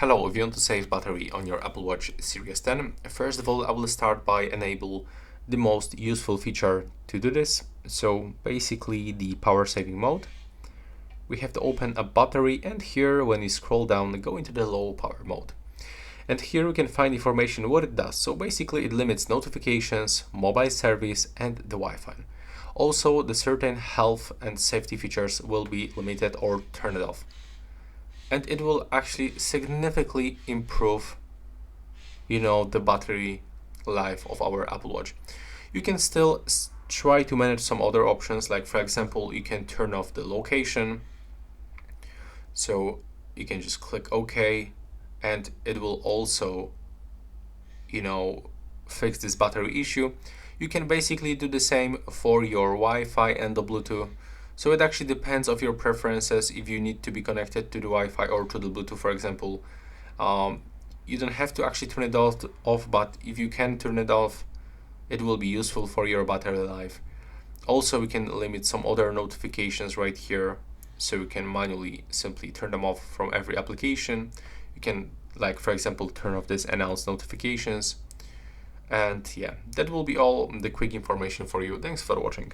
Hello, if you want to save battery on your Apple Watch Series 10, first of all, I will start by enable the most useful feature to do this. So basically the power saving mode. We have to open a battery, and here when you scroll down, go into the low power mode. And here we can find information what it does. So basically it limits notifications, mobile service and the Wi-Fi. Also, the certain health and safety features will be limited or turned off. And it will actually significantly improve the battery life of our Apple Watch. You can still try to manage some other options, like for example you can turn off the location, so you can just click OK and it will also fix this battery issue. You can basically do the same for your Wi-Fi and the Bluetooth. So it actually depends of your preferences if you need to be connected to the Wi-Fi or to the Bluetooth, for example. You don't have to actually turn it off, but if you can turn it off, it will be useful for your battery life. Also, we can limit some other notifications right here, so you can manually simply turn them off from every application. You can, like for example, turn off this announce notifications. And yeah, that will be all the quick information for you. Thanks for watching.